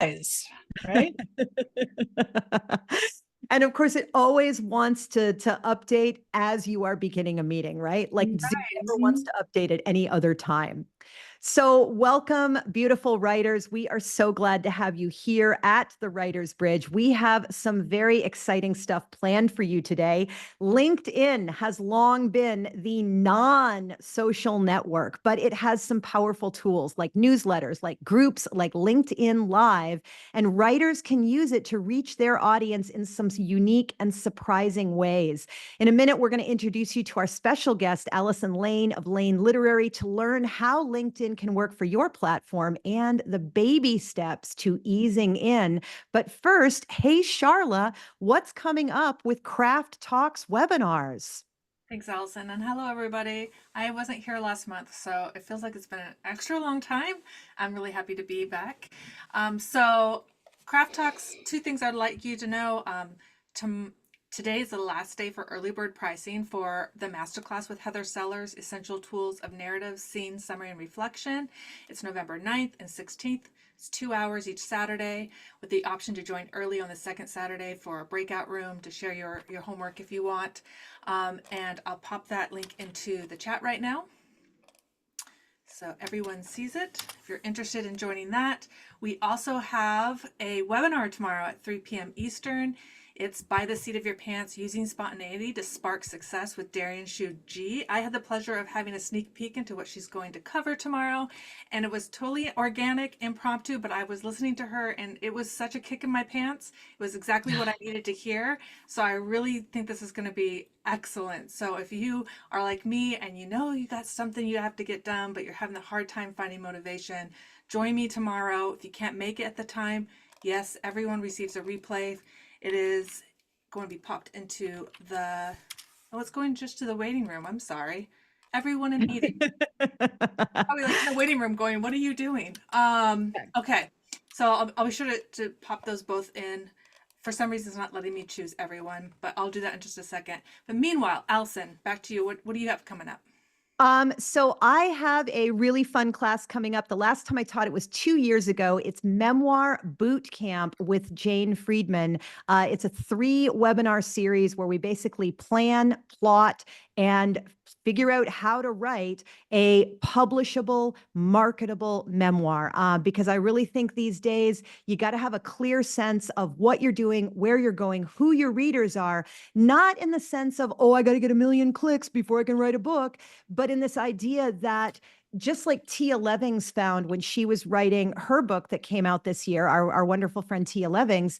Guys, right? And of course, it always wants to update as you are beginning a meeting, right? Like Zoom Right. never wants to update at any other time. So, welcome, beautiful writers. We are so glad to have you here at the Writers Bridge. We have some very exciting stuff planned for you today. LinkedIn has long been the non-social network, but it has some powerful tools like newsletters, like groups, like LinkedIn Live, and writers can use it to reach their audience in some unique and surprising ways. In a minute, we're going to introduce you to our special guest, Allison Lane of Lane Literary, to learn how LinkedIn can work for your platform and the baby steps to easing in. But first, hey, Sharla, what's coming up with Craft Talks webinars? Thanks, Allison. And hello, everybody. I wasn't here last month, so it feels like it's been an extra long time. I'm really happy to be back. Craft Talks, two things I'd like you to know. Today is the last day for early bird pricing for the masterclass with Heather Sellers, Essential Tools of Narrative, Scene, Summary, and Reflection. It's November 9th and 16th. It's 2 hours each Saturday with the option to join early on the second Saturday for a breakout room to share your homework if you want. And I'll pop that link into the chat right now so everyone sees it. If you're interested in joining that, we also have a webinar tomorrow at 3 p.m. Eastern. It's By the Seat of Your Pants, Using Spontaneity to Spark Success with Darian Shu G. I had the pleasure of having a sneak peek into what she's going to cover tomorrow, and it was totally organic, impromptu, but I was listening to her, and it was such a kick in my pants. It was exactly what I needed to hear, so I really think this is going to be excellent. So if you are like me and you know you got something you have to get done, but you're having a hard time finding motivation, join me tomorrow. If you can't make it at the time, yes, everyone receives a replay. It is going to be popped into it's going just to the waiting room. I'm sorry. Everyone in meeting. Probably like in the waiting room going, what are you doing? Okay. So I'll be sure to pop those both in. For some reason, it's not letting me choose everyone, but I'll do that in just a second. But meanwhile, Allison, back to you. What do you have coming up? So I have a really fun class coming up. The last time I taught it was 2 years ago. It's Memoir Boot Camp with Jane Friedman. It's a 3 webinar series where we basically plan, plot, and figure out how to write a publishable, marketable memoir. Because I really think these days you got to have a clear sense of what you're doing, where you're going, who your readers are, not in the sense of, oh, I got to get 1 million clicks before I can write a book, but in this idea that just like Tia Levings found when she was writing her book that came out this year, our wonderful friend Tia Levings,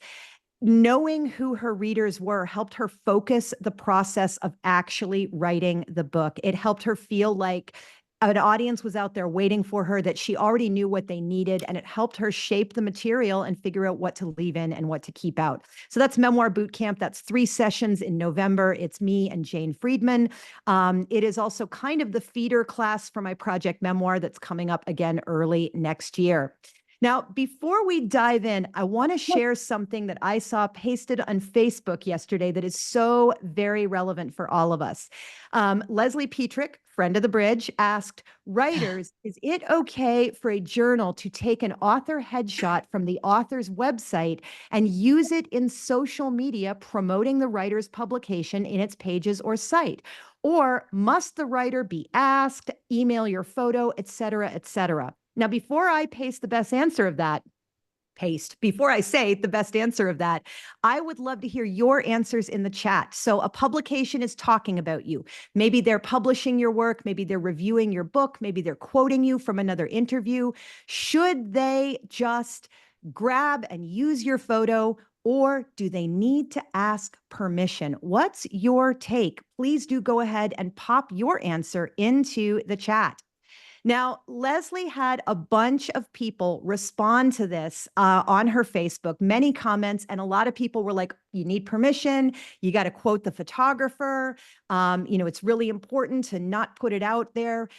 knowing who her readers were helped her focus the process of actually writing the book. It helped her feel like an audience was out there waiting for her, that she already knew what they needed, and it helped her shape the material and figure out what to leave in and what to keep out. So that's Memoir Boot Camp. That's 3 sessions in November. It's me and Jane Friedman. It is also kind of the feeder class for my project memoir that's coming up again early next year. Now, before we dive in, I want to share something that I saw pasted on Facebook yesterday that is so very relevant for all of us. Leslie Petrick, friend of the bridge, asked writers, is it okay for a journal to take an author headshot from the author's website and use it in social media promoting the writer's publication in its pages or site? Or must the writer be asked, email your photo, et cetera, et cetera? Now, before I say the best answer of that, I would love to hear your answers in the chat. So a publication is talking about you. Maybe they're publishing your work. Maybe they're reviewing your book. Maybe they're quoting you from another interview. Should they just grab and use your photo, or do they need to ask permission? What's your take? Please do go ahead and pop your answer into the chat. Now, Leslie had a bunch of people respond to this on her Facebook, many comments, and a lot of people were like, you need permission. You got to quote the photographer. It's really important to not put it out there.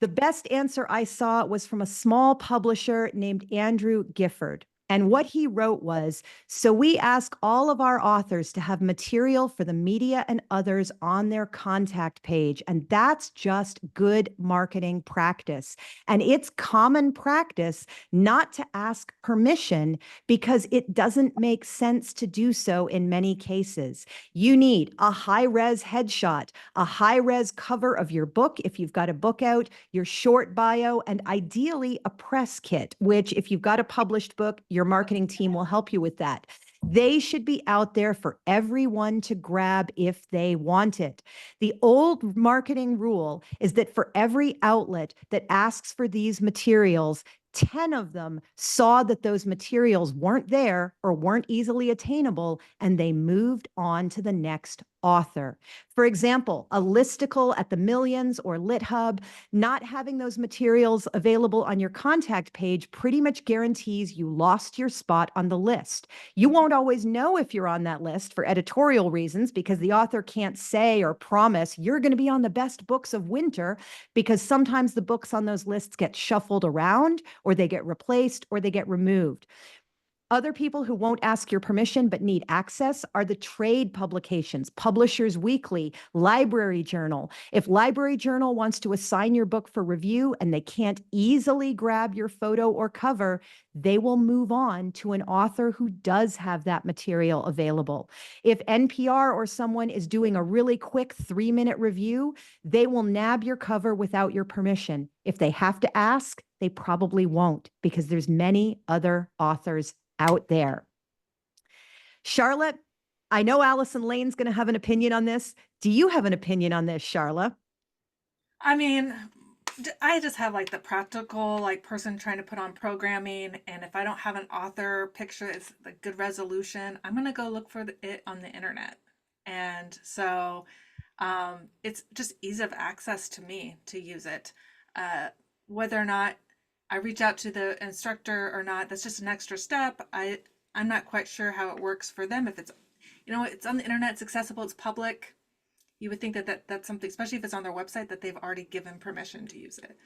The best answer I saw was from a small publisher named Andrew Gifford. And what he wrote was, so we ask all of our authors to have material for the media and others on their contact page. And that's just good marketing practice. And it's common practice not to ask permission because it doesn't make sense to do so in many cases. You need a high-res headshot, a high-res cover of your book if you've got a book out, your short bio, and ideally a press kit, which if you've got a published book, your marketing team will help you with that. They should be out there for everyone to grab if they want it. The old marketing rule is that for every outlet that asks for these materials, 10 of them saw that those materials weren't there or weren't easily attainable, and they moved on to the next author. For example, a listicle at the Millions or LitHub, not having those materials available on your contact page pretty much guarantees you lost your spot on the list. You won't always know if you're on that list for editorial reasons because the author can't say or promise you're going to be on the best books of winter, because sometimes the books on those lists get shuffled around or they get replaced or they get removed. Other people who won't ask your permission but need access are the trade publications, Publishers Weekly, Library Journal. If Library Journal wants to assign your book for review and they can't easily grab your photo or cover, they will move on to an author who does have that material available. If NPR or someone is doing a really quick 3-minute review, they will nab your cover without your permission. If they have to ask, they probably won't because there's many other authors out there. Charlotte, I know Allison Lane's going to have an opinion on this. Do you have an opinion on this, Sharla? I mean, I just have like the practical like person trying to put on programming, and if I don't have an author picture, it's a good resolution. I'm gonna go look for it on the internet, and so it's just ease of access to me to use it. Uh, Whether or not I reach out to the instructor or not, that's just an extra step. I'm not quite sure how it works for them. If it's, it's on the internet, it's accessible, it's public. You would think that's something, especially if it's on their website, that they've already given permission to use it.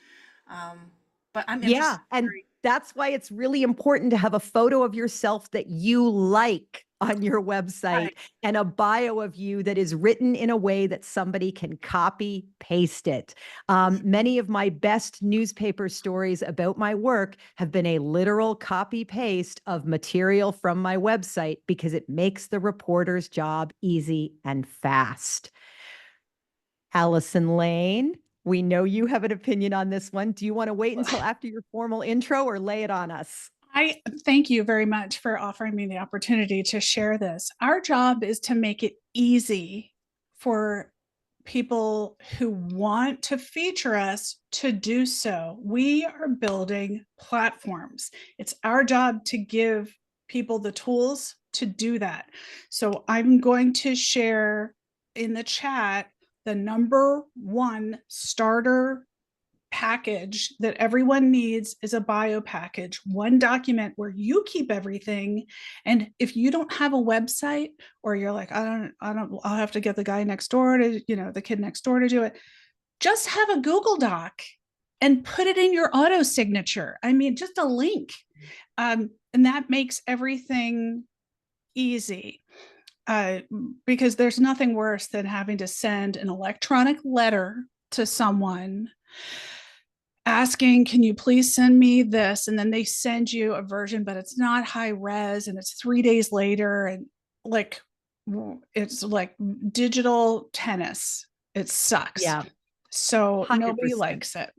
But I'm Yeah, interested. and that's why it's really important to have a photo of yourself that you like on your website Right. and a bio of you that is written in a way that somebody can copy paste it. Many of my best newspaper stories about my work have been a literal copy paste of material from my website because it makes the reporter's job easy and fast. Allison Lane, we know you have an opinion on this one. Do you want to wait until after your formal intro or lay it on us? I thank you very much for offering me the opportunity to share this. Our job is to make it easy for people who want to feature us to do so. We are building platforms. It's our job to give people the tools to do that. So I'm going to share in the chat the #1 starter package that everyone needs is a bio package, one document where you keep everything. And if you don't have a website, or you're like, I'll have to get the guy next door to, the kid next door to do it, just have a Google Doc and put it in your auto signature. I mean, just a link. And that makes everything easy. Because there's nothing worse than having to send an electronic letter to someone asking, can you please send me this? And then they send you a version, but it's not high res and it's 3 days later. And like, it's like digital tennis. It sucks. Yeah, So nobody 100%. likes it.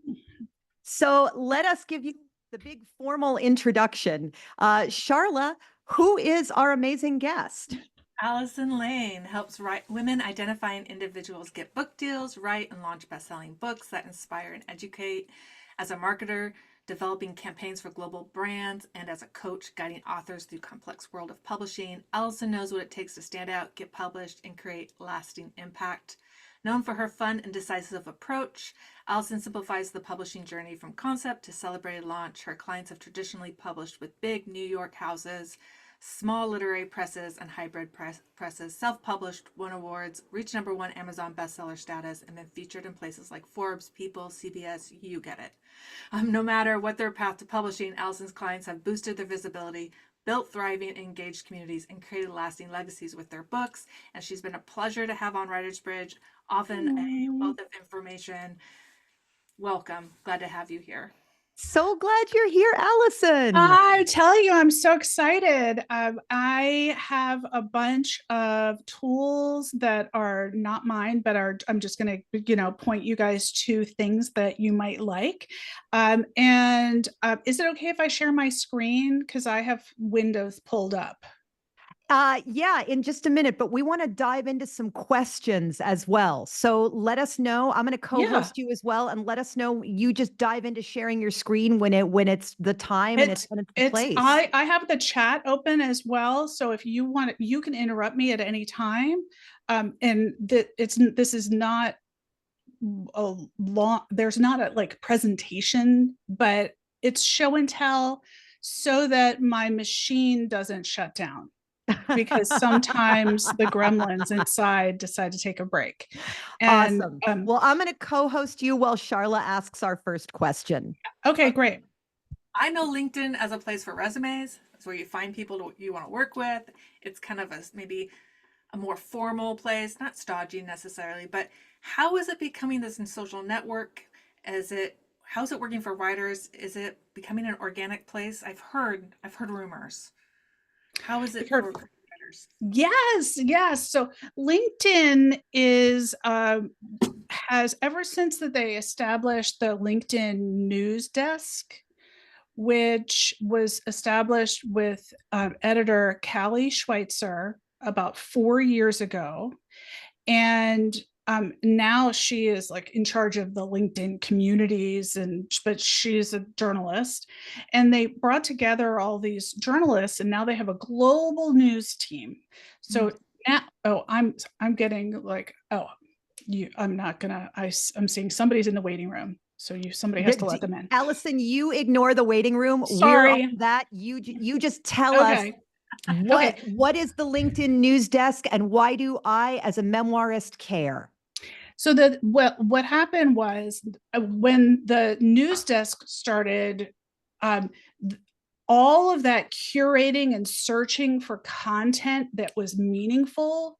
So let us give you the big formal introduction. Sharla, who is our amazing guest? Allison Lane helps women identifying individuals get book deals, write and launch best-selling books that inspire and educate. As a marketer, developing campaigns for global brands, and as a coach, guiding authors through complex world of publishing, Allison knows what it takes to stand out, get published, and create lasting impact. Known for her fun and decisive approach, Allison simplifies the publishing journey from concept to celebrated launch. Her clients have traditionally published with big New York houses, small literary presses, and hybrid presses, self-published, won awards, reached #1 Amazon bestseller status, and been featured in places like Forbes, People, CBS, you get it. No matter what their path to publishing, Allison's clients have boosted their visibility, built thriving, engaged communities and created lasting legacies with their books. And she's been a pleasure to have on Writer's Bridge, often a wealth of information. Welcome. Glad to have you here. So glad you're here, Allison. I tell you, I'm so excited. I have a bunch of tools that are not mine, but I'm just going to, point you guys to things that you might like. Is it okay if I share my screen? Because I have Windows pulled up. Yeah, in just a minute, but we want to dive into some questions as well. So let us know. I'm going to co-host you as well, and let us know. You just dive into sharing your screen when it's the time and it's the place. I have the chat open as well, so if you want, you can interrupt me at any time. This is not a long. There's not a presentation, but it's show and tell so that my machine doesn't shut down. Because sometimes the gremlins inside decide to take a break. And, awesome. Well, I'm going to co-host you while Sharla asks our first question. Okay, great. I know LinkedIn as a place for resumes. It's where you find people you want to work with. It's kind of maybe a more formal place, not stodgy necessarily, but how is it becoming this social network? How's it working for writers? Is it becoming an organic place? I've heard rumors. How is it for writers? Yes. So LinkedIn has, ever since that they established the LinkedIn news desk, which was established with editor Callie Schweitzer about 4 years ago. And now she is in charge of the LinkedIn communities, but she's a journalist, and they brought together all these journalists, and now they have a global news team. So now, I'm getting I'm seeing somebody's in the waiting room. So somebody has to let them in. Allison, you ignore the waiting room. Sorry. We're on that. You just tell us what is the LinkedIn news desk, and why do I, as a memoirist, care? So what happened was when the news desk started, all of that curating and searching for content that was meaningful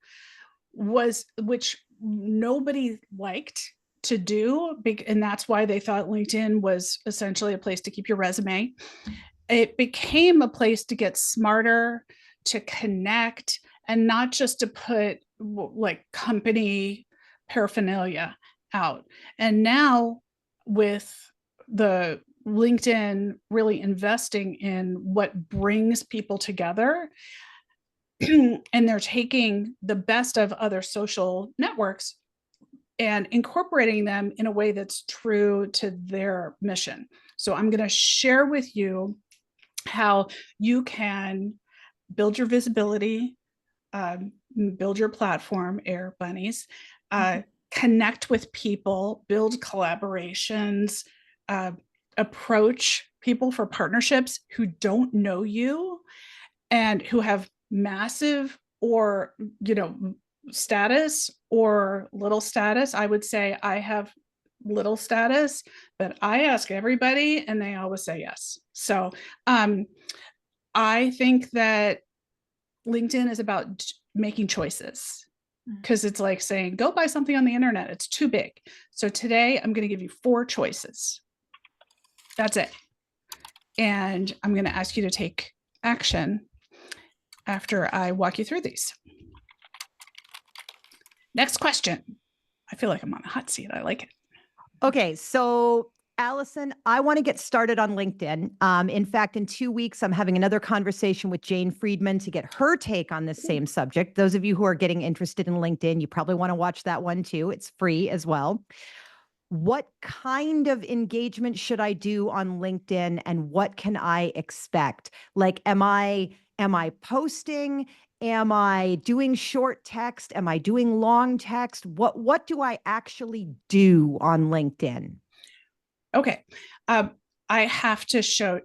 which nobody liked to do. And that's why they thought LinkedIn was essentially a place to keep your resume. It became a place to get smarter, to connect, and not just to put company paraphernalia out. And now with the LinkedIn really investing in what brings people together, and they're taking the best of other social networks and incorporating them in a way that's true to their mission. So I'm going to share with you how you can build your visibility, build your platform, Air Bunnies, connect with people, build collaborations, approach people for partnerships who don't know you and who have massive or status or little status. I would say I have little status, but I ask everybody and they always say yes. So I think that LinkedIn is about making choices, because it's like saying, go buy something on the internet. It's too big. So today I'm going to give you 4 choices. That's it. And I'm going to ask you to take action after I walk you through these. Next question. I feel like I'm on the hot seat. I like it. Okay. So Allison, I want to get started on LinkedIn. In fact, in 2 weeks, I'm having another conversation with Jane Friedman to get her take on this same subject. Those of you who are getting interested in LinkedIn, you probably want to watch that one too. It's free as well. What kind of engagement should I do on LinkedIn, and what can I expect? Am I posting? Am I doing short text? Am I doing long text? What do I actually do on LinkedIn? Okay. I have to share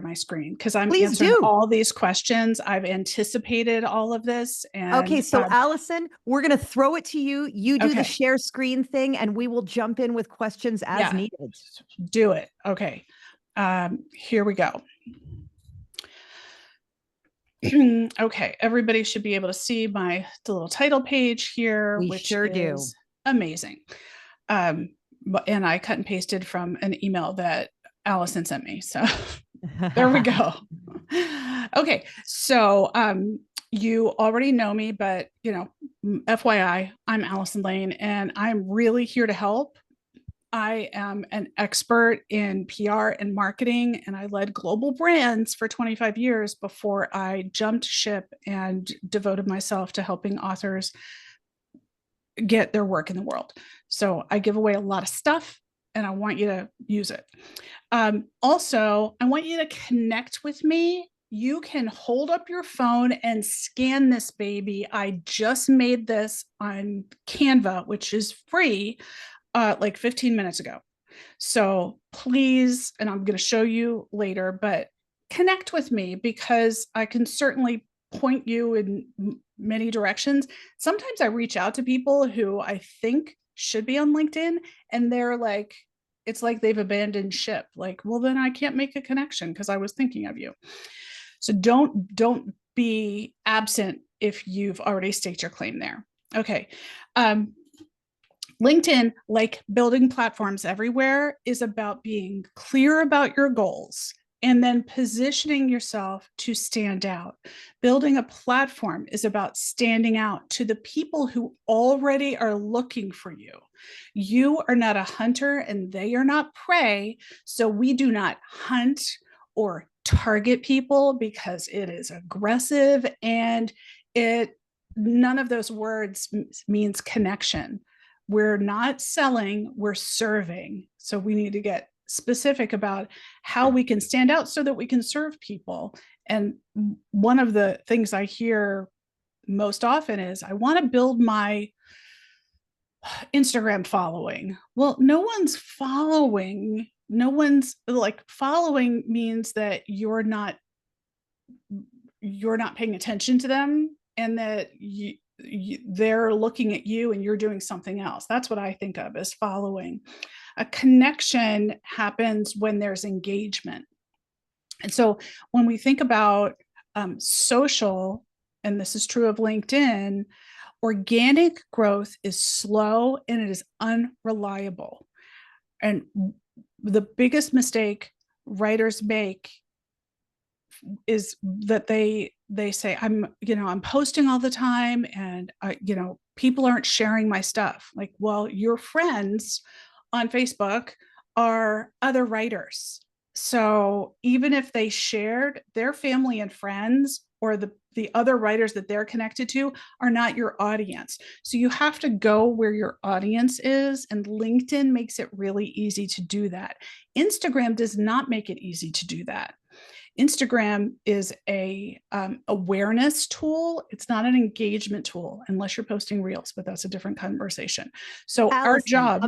my screen because I'm answering all these questions. I've anticipated all of this. And okay. So Allison, we're going to throw it to you. You do the share screen thing, and we will jump in with questions as needed. Do it. Okay. Here we go. Okay, everybody should be able to see the little title page here, We which sure do. is amazing. And I cut and pasted from an email that Allison sent me. So there we go. Okay, so you already know me, but FYI, I'm Allison Lane, and I'm really here to help. I am an expert in PR and marketing, and I led global brands for 25 years before I jumped ship and devoted myself to helping authors get their work in the world. So I give away a lot of stuff, and I want you to use it. Also, I want you to connect with me. You can hold up your phone and scan this baby. I just made this on Canva, which is free, like 15 minutes ago. So please, and I'm going to show you later, but connect with me because I can certainly point you in many directions. Sometimes I reach out to people who I think should be on LinkedIn, and they're like, it's like they've abandoned ship. Like, well, then I can't make a connection because I was thinking of you. So don't be absent if you've already staked your claim there. Okay. LinkedIn, like building platforms everywhere, is about being clear about your goals and then positioning yourself to stand out. Building a platform is about standing out to the people who already are looking for you. You are not a hunter and they are not prey. So we do not hunt or target people because it is aggressive, and none of those words means connection. We're not selling, we're serving. So we need to get specific about how we can stand out so that we can serve people. And one of the things I hear most often is, I want to build my Instagram following. Well, no one's following. No one's like, following means that you're not paying attention to them, and that they're looking at you and you're doing something else. That's what I think of as following. A connection happens when there's engagement. And so when we think about social, and this is true of LinkedIn, organic growth is slow and it is unreliable. And the biggest mistake writers make is that they say, I'm posting all the time, and people aren't sharing my stuff. Like, well, your friends on Facebook are other writers. So even if they shared, their family and friends or the other writers that they're connected to are not your audience. So you have to go where your audience is, and LinkedIn makes it really easy to do that. Instagram does not make it easy to do that. Instagram is a awareness tool. It's not an engagement tool unless you're posting reels, but that's a different conversation. So Allison, our job,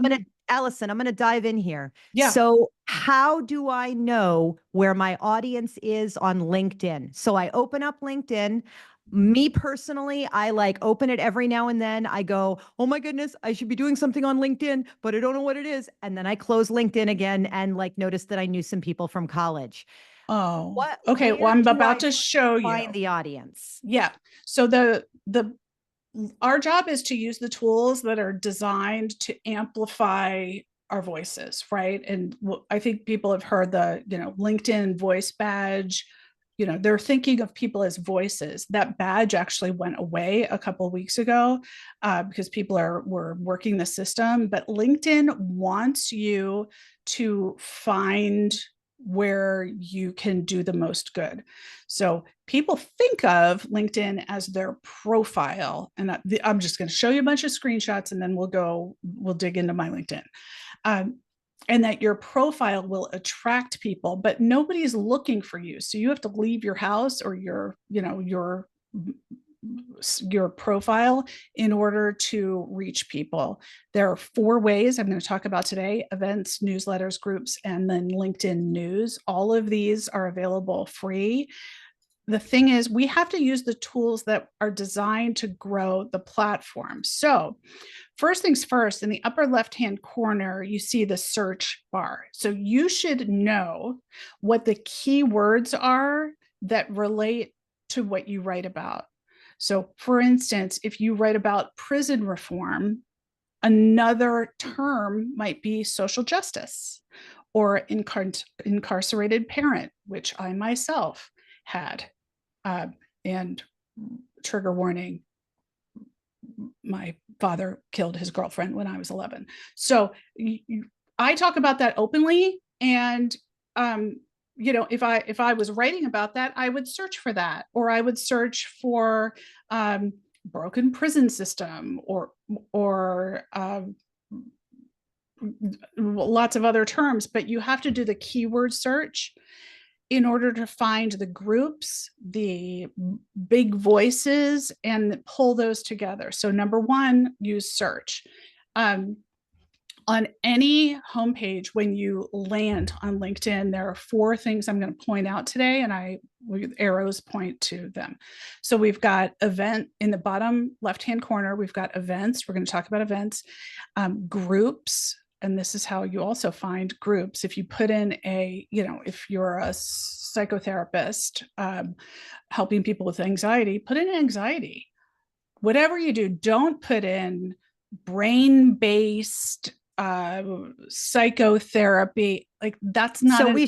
Allison, I'm going to dive in here. Yeah. So how do I know where my audience is on LinkedIn? So I open up LinkedIn. Me personally, I like open it every now and then. I go, oh my goodness, I should be doing something on LinkedIn, but I don't know what it is. And then I close LinkedIn again and like notice that I knew some people from college. oh, okay. Well, Where I'm do about I to show you. find the audience? Yeah. So our job is to use the tools that are designed to amplify our voices, right? And I think people have heard the, LinkedIn voice badge. They're thinking of people as voices. That badge actually went away a couple of weeks ago because people were working the system. But LinkedIn wants you to find where you can do the most good. So people think of LinkedIn as their profile. And I'm just going to show you a bunch of screenshots, and then we'll dig into my LinkedIn. And that your profile will attract people, but nobody's looking for you. So you have to leave your house or your profile in order to reach people. There are 4 ways I'm going to talk about today: events, newsletters, groups, and then LinkedIn news. All of these are available free. The thing is, we have to use the tools that are designed to grow the platform. So first things first, in the upper left-hand corner, you see the search bar. So you should know what the keywords are that relate to what you write about. So, for instance, if you write about prison reform, another term might be social justice or incarcerated parent, which I myself had. And trigger warning, my father killed his girlfriend when I was 11. So I talk about that openly. And, if I was writing about that, I would search for that, or I would search for broken prison system or lots of other terms, but you have to do the keyword search in order to find the groups, the big voices, and pull those together. So number one, use search. On any homepage, when you land on LinkedIn, there are 4 things I'm going to point out today, and arrows point to them. So we've got event in the bottom left-hand corner. We've got events. We're going to talk about events, groups. And this is how you also find groups. If you put in if you're a psychotherapist helping people with anxiety, put in anxiety. Whatever you do, don't put in brain-based psychotherapy. Like, that's not. So we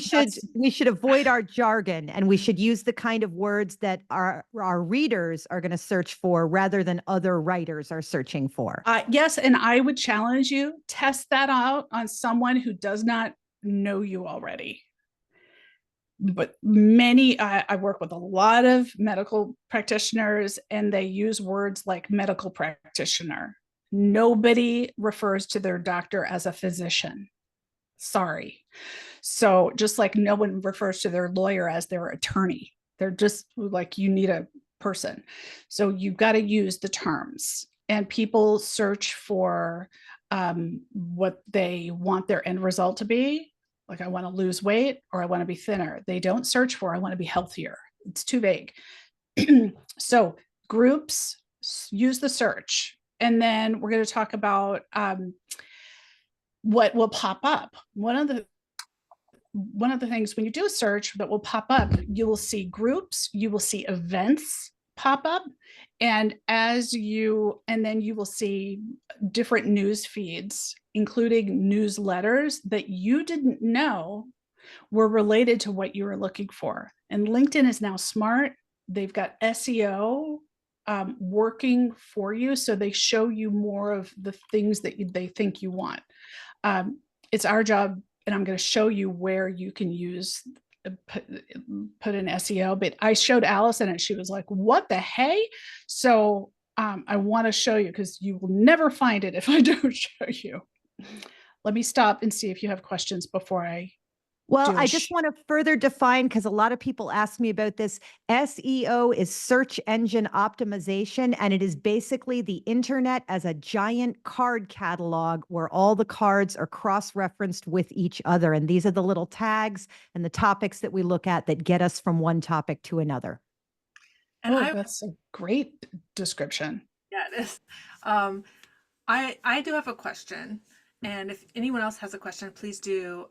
should avoid our jargon, and we should use the kind of words that our readers are going to search for rather than other writers are searching for. Yes, and I would challenge you, test that out on someone who does not know you already. But I work with a lot of medical practitioners, and they use words like medical practitioner. Nobody refers to their doctor as a physician. Sorry. So just like no one refers to their lawyer as their attorney, they're just like, you need a person. So you've got to use the terms, and people search for what they want their end result to be. Like, I want to lose weight, or I want to be thinner. They don't search for, I want to be healthier. It's too vague. So groups, use the search. And then we're going to talk about what will pop up. One of the things when you do a search that will pop up, you will see groups, you will see events pop up, and then you will see different news feeds, including newsletters that you didn't know were related to what you were looking for. And LinkedIn is now smart. They've got SEO working for you, so they show you more of the things that they think you want. It's our job, and I'm going to show you where you can use put in SEO. But I showed Allison, and she was like, "What the hey?" So I want to show you, because you will never find it if I don't show you. Let me stop and see if you have questions before I. Well, I just want to further define, because a lot of people ask me about this. SEO is search engine optimization, and it is basically the internet as a giant card catalog where all the cards are cross-referenced with each other. And these are the little tags and the topics that we look at that get us from one topic to another. And that's a great description. Yeah, it is. I do have a question. And if anyone else has a question, please do.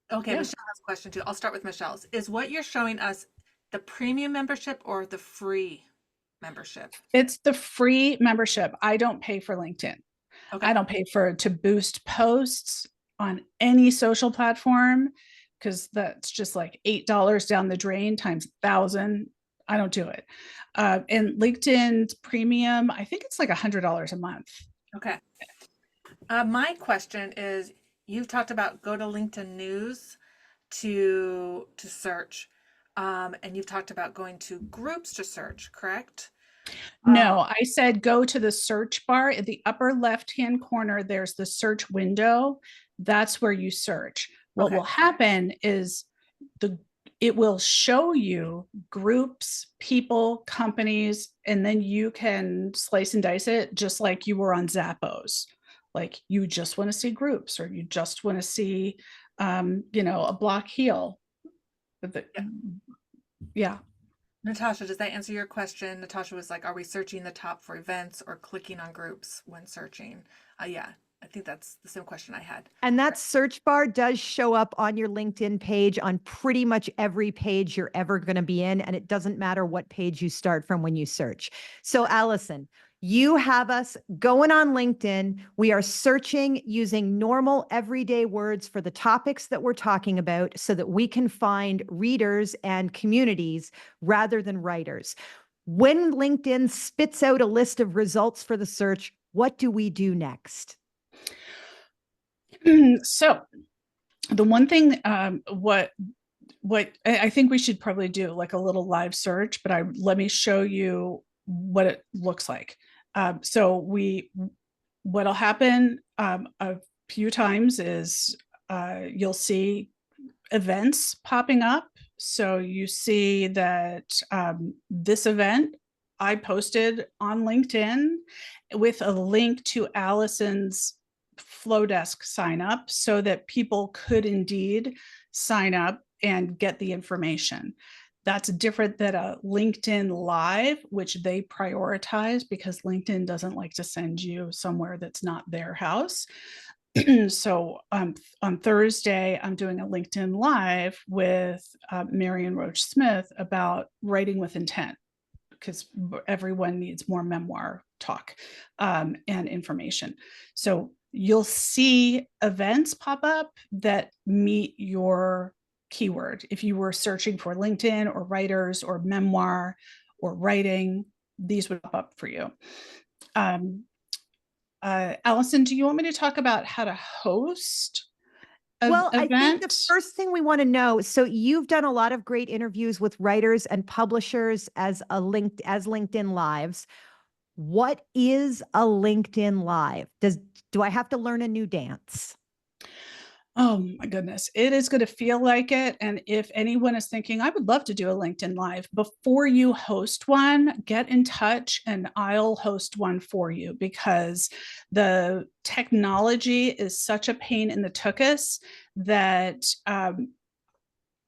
Okay, yeah. Michelle has a question too. I'll start with Michelle's. Is what you're showing us the premium membership or the free membership? It's the free membership. I don't pay for LinkedIn. Okay. I don't pay to boost posts on any social platform, because that's just like $8 down the drain times 1,000. I don't do it. And LinkedIn's premium, I think it's like $100 a month. Okay. My question is, you've talked about go to LinkedIn News to search, and you've talked about going to groups to search, correct? No, I said go to the search bar at the upper left-hand corner. There's the search window. That's where you search. What will happen is it will show you groups, people, companies, and then you can slice and dice it just like you were on Zappos. Like, you just want to see groups, or you just want to see, a block heel. Yeah. Natasha, does that answer your question? Natasha was like, are we searching the top for events or clicking on groups when searching? Yeah. I think that's the same question I had. And that search bar does show up on your LinkedIn page on pretty much every page you're ever going to be in. And it doesn't matter what page you start from when you search. So, Allison, you have us going on LinkedIn. We are searching using normal everyday words for the topics that we're talking about so that we can find readers and communities rather than writers. When LinkedIn spits out a list of results for the search, what do we do next? So the one thing, what I think we should probably do like a little live search, but let me show you what it looks like. So what'll happen a few times is you'll see events popping up. So you see that this event I posted on LinkedIn with a link to Allison's Flowdesk sign up so that people could indeed sign up and get the information. That's different than a LinkedIn Live, which they prioritize because LinkedIn doesn't like to send you somewhere that's not their house. So on Thursday, I'm doing a LinkedIn Live with Marion Roach Smith about writing with intent, because everyone needs more memoir talk and information. So you'll see events pop up that meet your keyword. If you were searching for LinkedIn or writers or memoir or writing, these would pop up for you. Allison, do you want me to talk about how to host an Well, event? I think the first thing we want to know, so you've done a lot of great interviews with writers and publishers as LinkedIn Lives. What is a LinkedIn Live? Do I have to learn a new dance? Oh my goodness, it is going to feel like it. And if anyone is thinking, I would love to do a LinkedIn Live, before you host one, get in touch and I'll host one for you, because the technology is such a pain in the tuchus that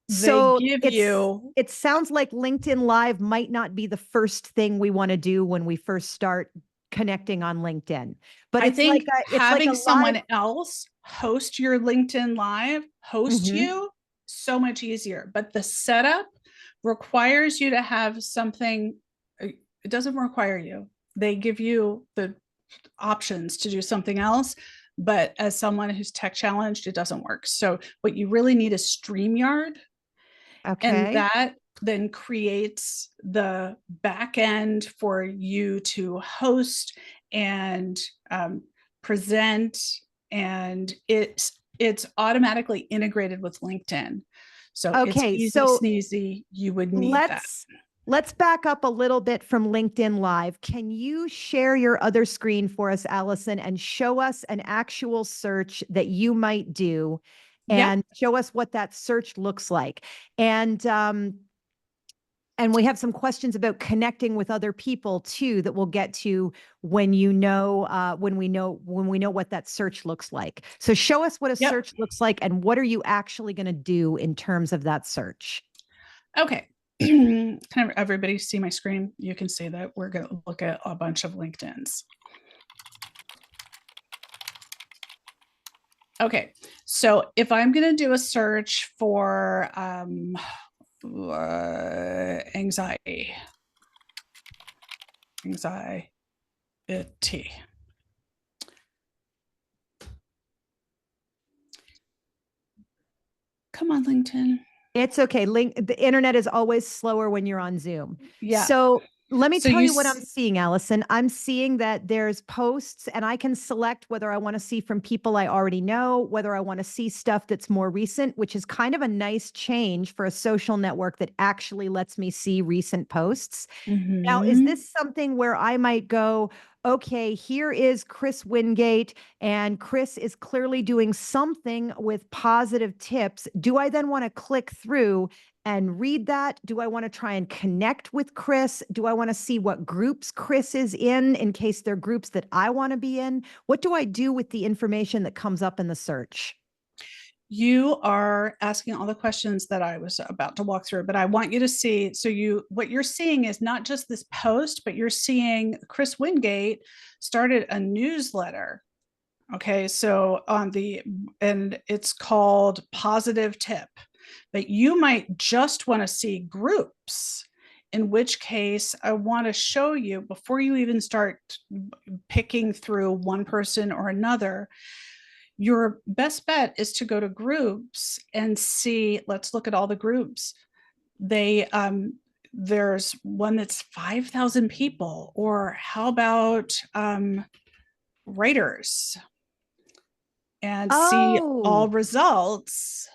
So they give you. it sounds like LinkedIn Live might not be the first thing we want to do when we first start connecting on LinkedIn, but I think it's like having a someone live. else host your LinkedIn Live, host Mhm. you, so much easier. But the setup requires you to have something. It doesn't require you. They give you the options to do something else. But as someone who's tech challenged, it doesn't work. So what you really need is StreamYard. And Okay. that then creates the back end for you to host and present, and it's automatically integrated with LinkedIn. So it's Okay. easy So sneezy. You would need that. let's back up a little bit from LinkedIn Live. Can you share your other screen for us, Allison, and show us an actual search that you might do Yep. and show us what that search looks like? And we have some questions about connecting with other people too that we'll get to when when we know what that search looks like. So show us what a Yep. search looks like and what are you actually going to do in terms of that search? Okay. Can everybody see my screen? You can see that we're going to look at a bunch of LinkedIn's. Okay, so if I'm going to do a search for anxiety. Come on, LinkedIn. It's okay. The internet is always slower when you're on Zoom. Yeah. So let me So tell you what I'm seeing, Allison. I'm seeing that there's posts and I can select whether I want to see from people I already know, whether I want to see stuff that's more recent, which is kind of a nice change for a social network that actually lets me see recent posts. Now, is this something where I might go, okay, here is Chris Wingate, and Chris is clearly doing something with positive tips. Do I then want to click through and read that? Do I want to try and connect with Chris? Do I want to see what groups Chris is in case they're groups that I want to be in? What do I do with the information that comes up in the search? You are asking all the questions that I was about to walk through, but I want you to see. So what you're seeing is not just this post, but you're seeing Chris Wingate started a newsletter Okay, so and it's called Positive Tip, but you might just want to see groups, in which case I want to show you before you even start picking through one person or another. Your best bet is to go to groups and see, let's look at all the groups. There's one that's 5,000 people, or how about writers, and see all Oh, results.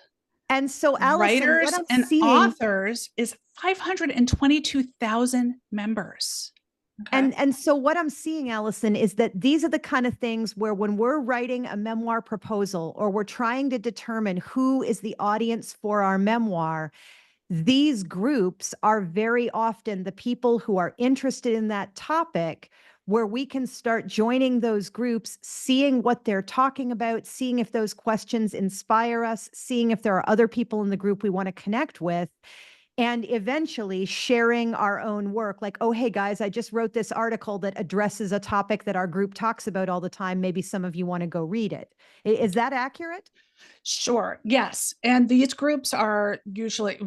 and so Allison, what Writers I'm and seeing, authors is 522,000 members. Okay. and so what I'm seeing, Allison, is that these are the kind of things where when we're writing a memoir proposal or we're trying to determine who is the audience for our memoir, these groups are very often the people who are interested in that topic, where we can start joining those groups, seeing what they're talking about, seeing if those questions inspire us, seeing if there are other people in the group we want to connect with, and eventually sharing our own work. Like, oh, hey guys, I just wrote this article that addresses a topic that our group talks about all the time. Maybe some of you want to go read it. Is that accurate? Sure, yes. And these groups are usually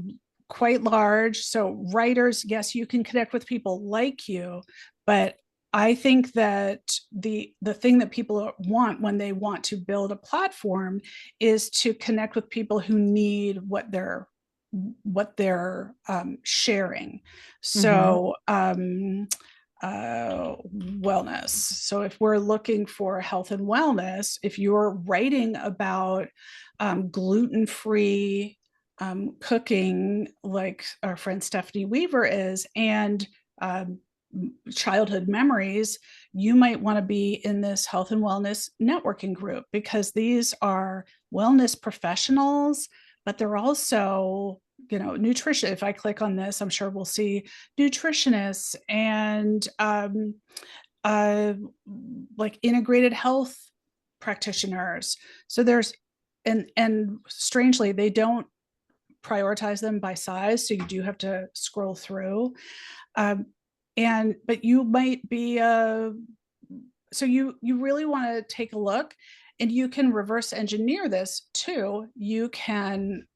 quite large. So writers, yes, you can connect with people like you, but I think that the thing that people want when they want to build a platform is to connect with people who need what they're sharing. So wellness. So if we're looking for health and wellness, if you're writing about gluten-free cooking, like our friend Stephanie Weaver is, and um, childhood memories, you might want to be in this health and wellness networking group, because these are wellness professionals, but they're also, nutrition. If I click on this, I'm sure we'll see nutritionists and uh, like integrated health practitioners. So there's, and strangely, they don't prioritize them by size, so you do have to scroll through. But you might be so you really want to take a look, and you can reverse engineer this too. You can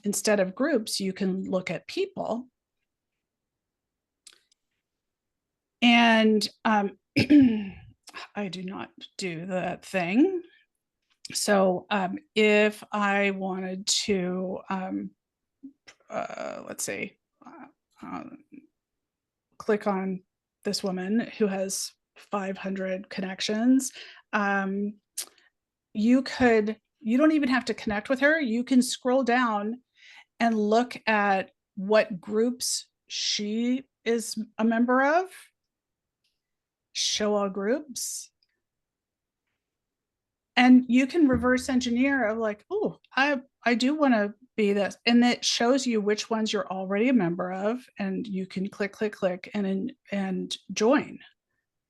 instead of groups, you can look at people. And I do not do that thing. So if I wanted to, let's see, click on this woman who has 500 connections, you don't even have to connect with her. You can scroll down and look at what groups she is a member of, show all groups, and you can reverse engineer of like, oh, I do want to be this, and it shows you which ones you're already a member of, and you can click and join,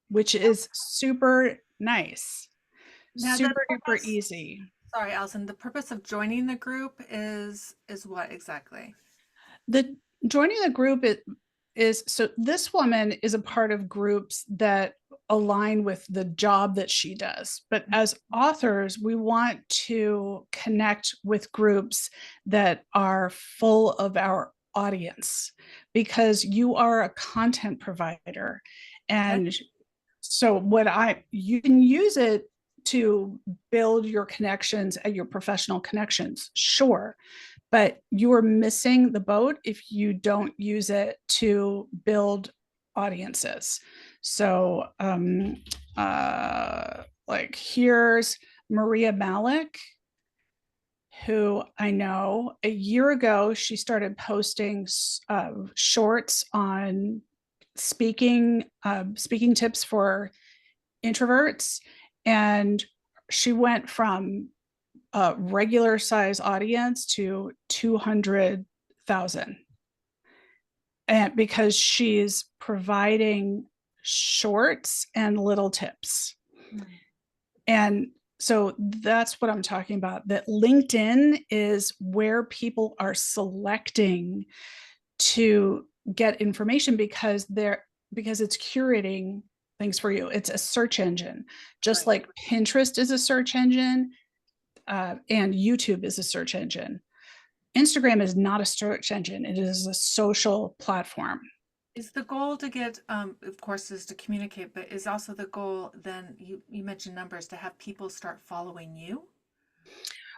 which is super nice, Now the super duper purpose, easy. sorry, Allison, the purpose of joining the group is what exactly? The joining the group is so this woman is a part of groups that align with the job that she does. But as authors, we want to connect with groups that are full of our audience, because you are a content provider. And so you can use it to build your connections and your professional connections, sure, but you are missing the boat if you don't use it to build audiences. So like here's Maria Malik, who I know a year ago, she started posting shorts on speaking tips for introverts, and she went from a regular size audience to 200,000, and because she's providing shorts and little tips. And so that's what I'm talking about, that LinkedIn is where people are selecting to get information, because it's curating things for you. It's a search engine, just Right. like Pinterest is a search engine, and YouTube is a search engine. Instagram is not a search engine. It is a social platform. Is the goal to get, of course, is to communicate, but is also the goal then, you mentioned numbers, to have people start following you?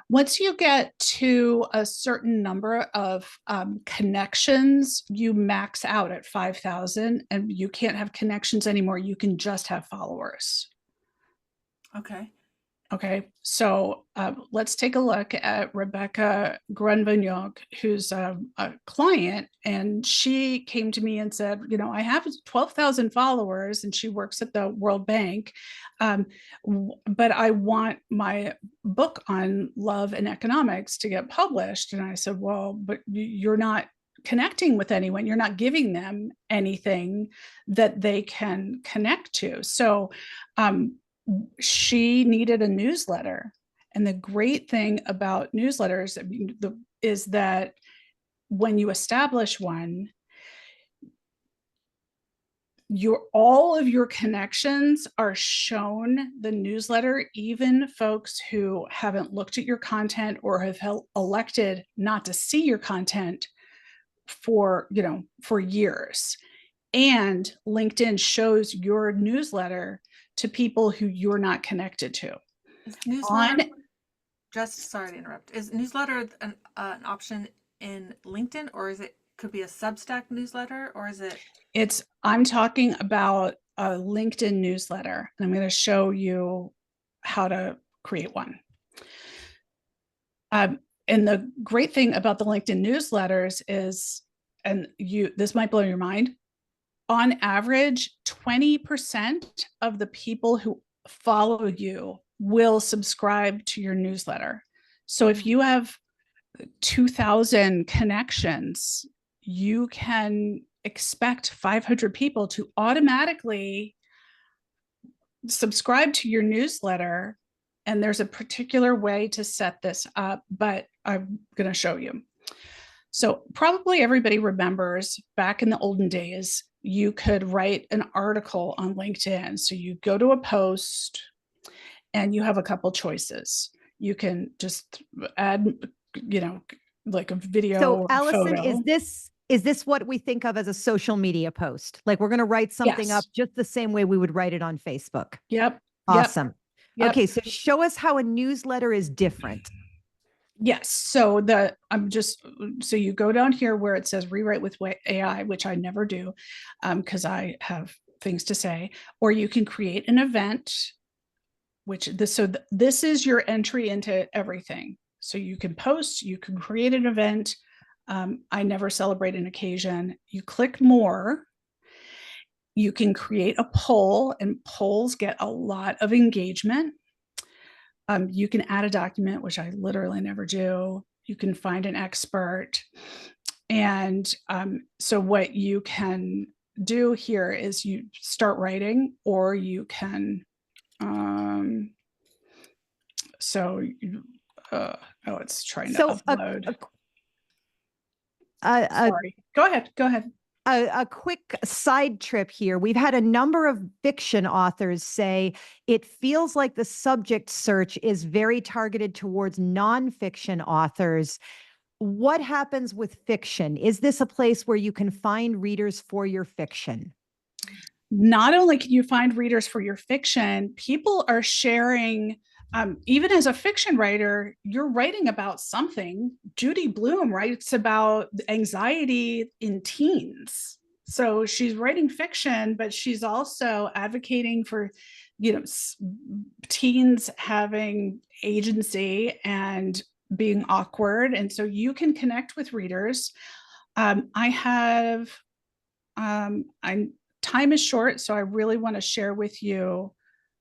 Once you get to a certain number of connections, you max out at 5,000 and you can't have connections anymore. You can just have followers. Okay. Okay, so let's take a look at Rebecca Grunvignog, who's a client, and she came to me and said, you know, I have 12,000 followers, and she works at the World Bank, but I want my book on love and economics to get published. And I said, well, but you're not connecting with anyone. You're not giving them anything that they can connect to. So she needed a newsletter. And the great thing about newsletters is that when you establish one, all of your connections are shown the newsletter, even folks who haven't looked at your content or have elected not to see your content for years. And LinkedIn shows your newsletter to people who you're not connected to. Is newsletter, sorry to interrupt, is newsletter an option in LinkedIn, or is it could be a Substack newsletter, or is it? I'm talking about a LinkedIn newsletter, and I'm going to show you how to create one. And the great thing about the LinkedIn newsletters is, and this might blow your mind, on average, 20% of the people who follow you will subscribe to your newsletter. So if you have 2,000 connections, you can expect 500 people to automatically subscribe to your newsletter. And there's a particular way to set this up, but I'm going to show you. So probably everybody remembers back in the olden days, you could write an article on LinkedIn. So you go to a post and you have a couple choices. You can just add, like a video. So or Allison, photo. is this what we think of as a social media post? Like we're going to write something up just the same way we would write it on Facebook. Yep. Awesome. Yep. Okay. So show us how a newsletter is different. Yes. So so you go down here where it says rewrite with AI, which I never do because I have things to say, or you can create an event, this is your entry into everything. So you can post, you can create an event. I never celebrate an occasion. You click more. You can create a poll, and polls get a lot of engagement. You can add a document, which I literally never do. You can find an expert. And so what you can do here is you start writing, or you can, it's trying to upload. Sorry, go ahead. A quick side trip here. We've had a number of fiction authors say it feels like the subject search is very targeted towards nonfiction authors. What happens with fiction? Is this a place where you can find readers for your fiction? Not only can you find readers for your fiction, people are sharing. Even as a fiction writer, you're writing about something. Judy Blume writes about anxiety in teens. So she's writing fiction, but she's also advocating for, teens having agency and being awkward. And so you can connect with readers. Time is short, so I really want to share with you.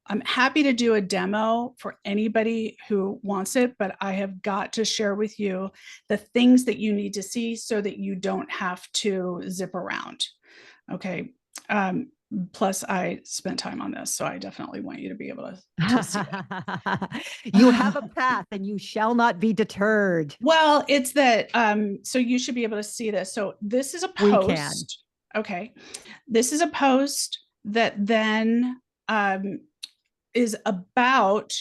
I'm happy to do a demo for anybody who wants it, but I have got to share with you the things that you need to see so that you don't have to zip around. Okay. Plus, I spent time on this, so I definitely want you to be able to see it. You have a path and you shall not be deterred. Well, it's that, so you should be able to see this. So this is a post. Okay. This is a post that then is about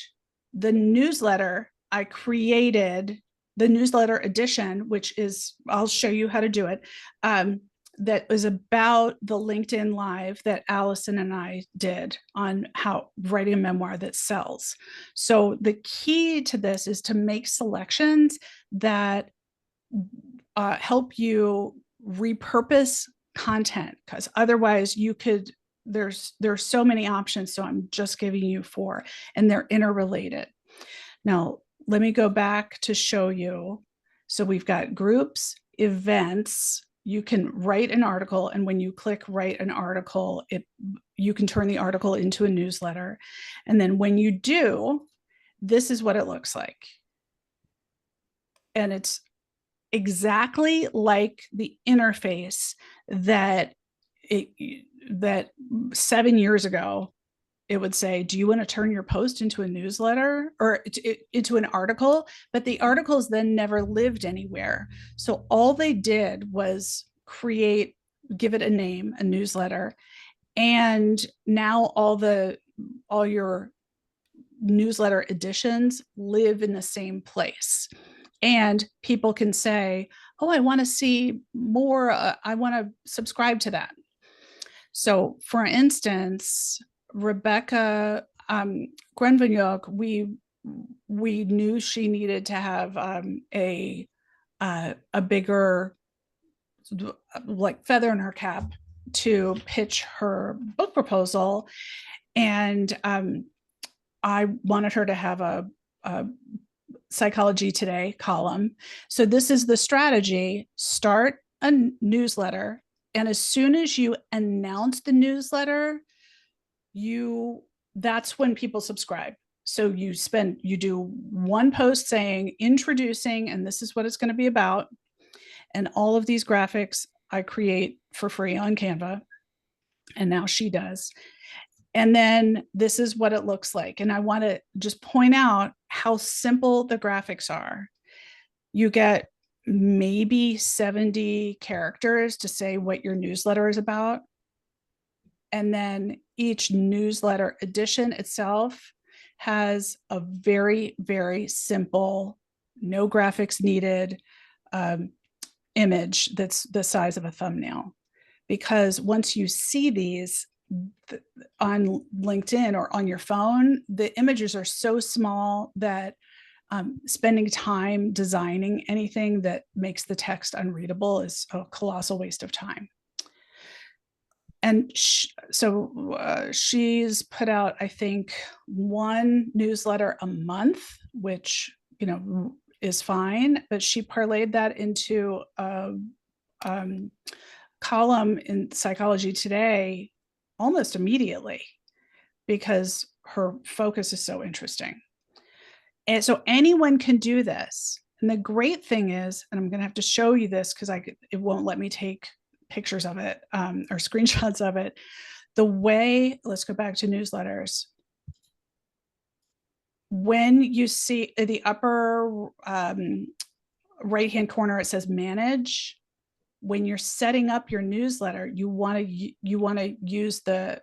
the newsletter I created, the newsletter edition, which is, I'll show you how to do it, that was about the LinkedIn Live that Allison and I did on how writing a memoir that sells. So the key to this is to make selections that help you repurpose content, because otherwise you could, there's so many options. So I'm just giving you 4, and they're interrelated. Now, let me go back to show you. So we've got groups, events. You can write an article, and when you click write an article, you can turn the article into a newsletter. And then when you do, this is what it looks like. And it's exactly like the interface that 7 years ago it would say, do you want to turn your post into a newsletter or into an article? But the articles then never lived anywhere. So all they did was give it a name, a newsletter. And now all your newsletter editions live in the same place. And people can say, oh, I want to see more. I want to subscribe to that. So for instance, Rebecca Grenvignoc, we knew she needed to have a bigger like feather in her cap to pitch her book proposal. And I wanted her to have a Psychology Today column. So this is the strategy: start a newsletter, and as soon as you announce the newsletter, that's when people subscribe. So you do one post saying introducing, and this is what it's going to be about. And all of these graphics I create for free on Canva. And now she does. And then this is what it looks like. And I want to just point out how simple the graphics are. You get maybe 70 characters to say what your newsletter is about. And then each newsletter edition itself has a very, very simple, no graphics needed image that's the size of a thumbnail. Because once you see these on LinkedIn or on your phone, the images are so small that spending time designing anything that makes the text unreadable is a colossal waste of time. And she's put out, I think, 1 newsletter a month, which, is fine, but she parlayed that into a column in Psychology Today almost immediately because her focus is so interesting. And so anyone can do this. And the great thing is, and I'm going to have to show you this because it won't let me take pictures of it or screenshots of it. Let's go back to newsletters. When you see at the upper right-hand corner, it says manage. When you're setting up your newsletter, you want to use the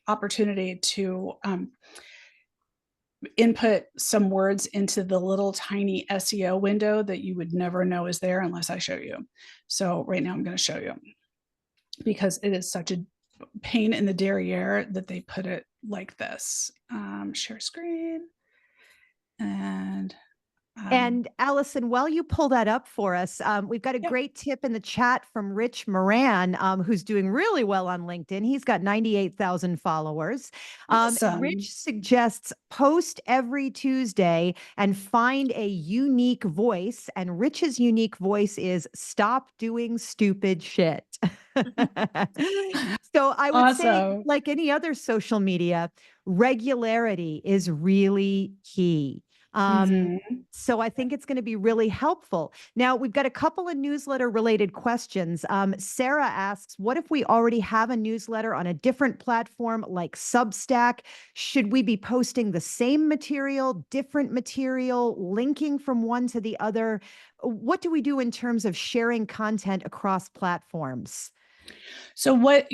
opportunity to input some words into the little tiny SEO window that you would never know is there unless I show you. So right now I'm going to show you because it is such a pain in the derriere that they put it like this. Share screen. And Allison, while you pull that up for us, we've got a great tip in the chat from Rich Moran, who's doing really well on LinkedIn. He's got 98,000 followers. Awesome. Rich suggests post every Tuesday and find a unique voice. And Rich's unique voice is stop doing stupid shit. So I would say, like any other social media, regularity is really key. So I think it's going to be really helpful. Now, we've got a couple of newsletter related questions. Sarah asks, what if we already have a newsletter on a different platform like Substack? Should we be posting the same material, different material, linking from one to the other? What do we do in terms of sharing content across platforms? So what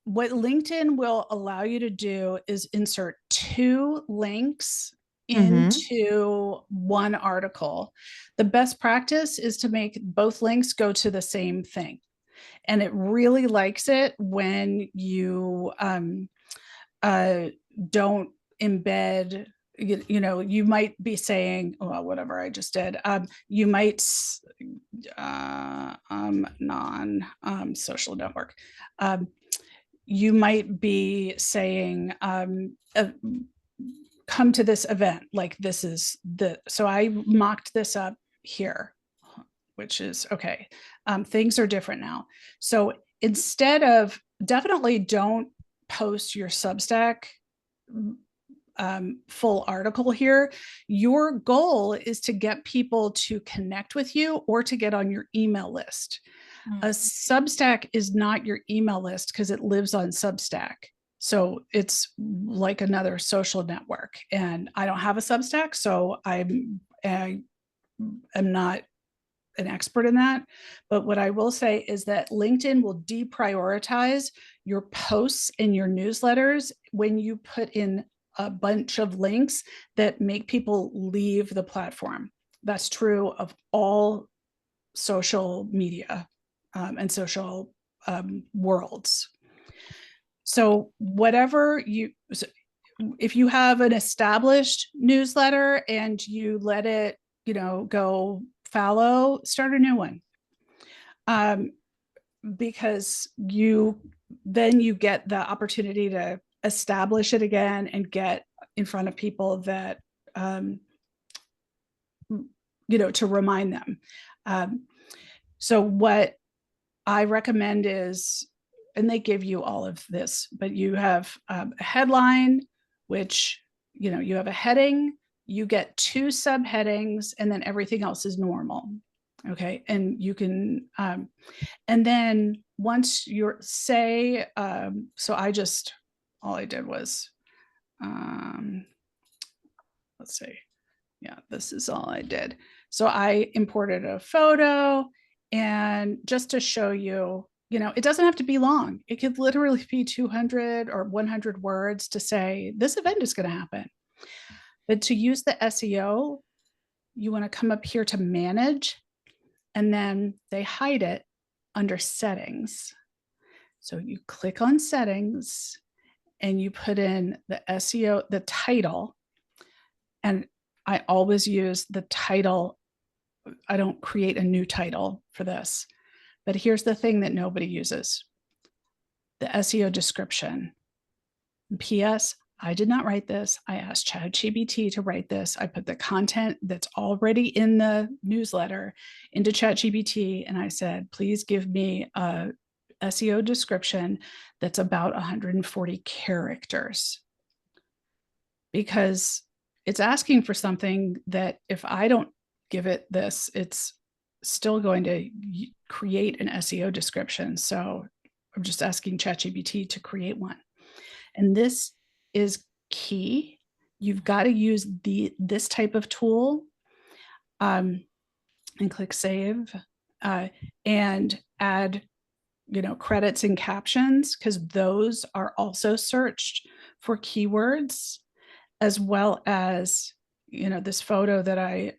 LinkedIn will allow you to do is insert 2 links into one article. The best practice is to make both links go to the same thing. And it really likes it when you don't embed, you might be saying, well, whatever I just did, you might, social network, you might be saying, come to this event, like this is so I mocked this up here, which is okay. Things are different now. So instead of, definitely don't post your Substack full article here. Your goal is to get people to connect with you or to get on your email list. A Substack is not your email list because it lives on Substack. So it's like another social network. And I don't have a Substack, so I am not an expert in that. But what I will say is that LinkedIn will deprioritize your posts and your newsletters when you put in a bunch of links that make people leave the platform. That's true of all social media and social worlds. So if you have an established newsletter and you let it, go fallow, start a new one. Because then you get the opportunity to establish it again and get in front of people that, to remind them. So what I recommend is, and they give you all of this, but you have a headline, which, you have a heading, you get 2 subheadings, and then everything else is normal. Okay. And you can, and then once you're so all I did was, let's see. Yeah, this is all I did. So I imported a photo, and just to show you, it doesn't have to be long. It could literally be 200 or 100 words to say this event is going to happen. But to use the SEO, you want to come up here to manage, and then they hide it under settings. So you click on settings and you put in the SEO, the title. And I always use the title. I don't create a new title for this. But here's the thing that nobody uses: the SEO description. P.S. I did not write this. I asked ChatGPT to write this. I put the content that's already in the newsletter into ChatGPT, and I said, please give me a SEO description that's about 140 characters. Because it's asking for something that if I don't give it this, it's still going to create an SEO description. So I'm just asking ChatGPT to create one. And this is key. You've got to use this type of tool, and click save, and add, credits and captions, because those are also searched for keywords, as well as, this photo that I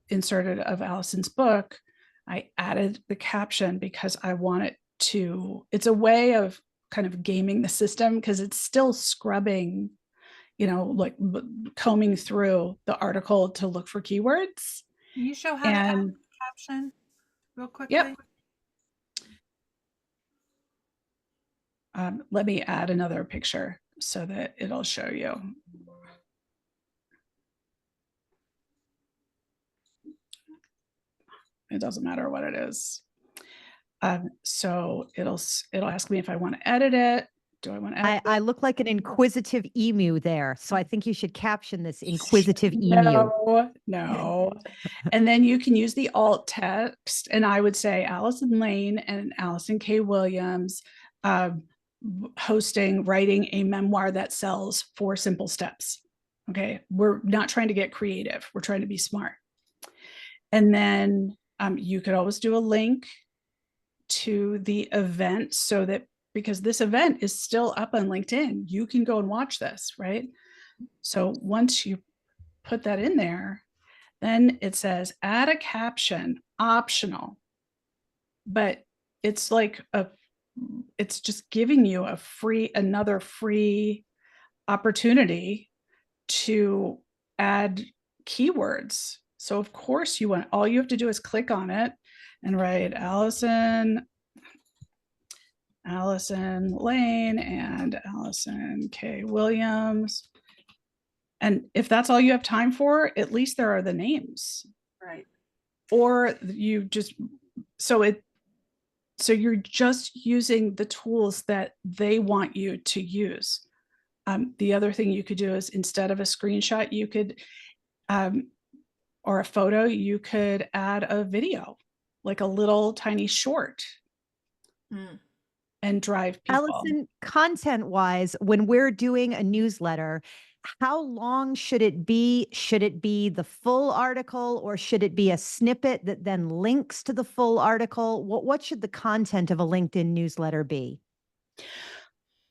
inserted of Allison's book. I added the caption because I want it to, it's a way of kind of gaming the system, because it's still scrubbing, like combing through the article to look for keywords. Can you show how to add the caption real quickly? Yep. Let me add another picture so that it'll show you. It doesn't matter what it is. So it'll ask me if I want to edit it. Do I want to edit I look like an inquisitive emu there. So I think you should caption this inquisitive emu. No. And then you can use the alt text. And I would say Allison Lane and Allison K Williams, writing a memoir that sells 4 simple steps. Okay. We're not trying to get creative. We're trying to be smart. And then you could always do a link to the event so that, because this event is still up on LinkedIn, you can go and watch this, right? So once you put that in there, then it says add a caption, optional. But it's like it's just giving you another free opportunity to add keywords. So of course all you have to do is click on it and write Allison Lane and Allison K Williams. And if that's all you have time for, at least there are the names. Right. Or so you're just using the tools that they want you to use. The other thing you could do is, instead of a screenshot, you could, or a photo, you could add a video, like a little tiny short, and drive people. Allison, content-wise, when we're doing a newsletter, how long should it be? Should it be the full article, or should it be a snippet that then links to the full article? What should the content of a LinkedIn newsletter be?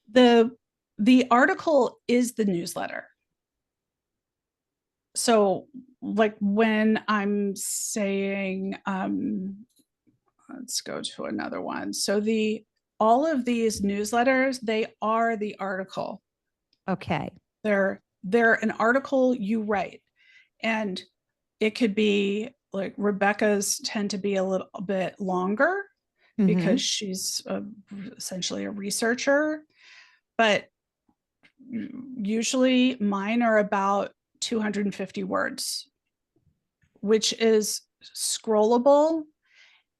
The article is the newsletter. So like when I'm saying, let's go to another one. So all of these newsletters, they are the article. Okay. They're an article you write, and it could be like Rebecca's tend to be a little bit longer because she's essentially a researcher, but usually mine are about 250 words, which is scrollable.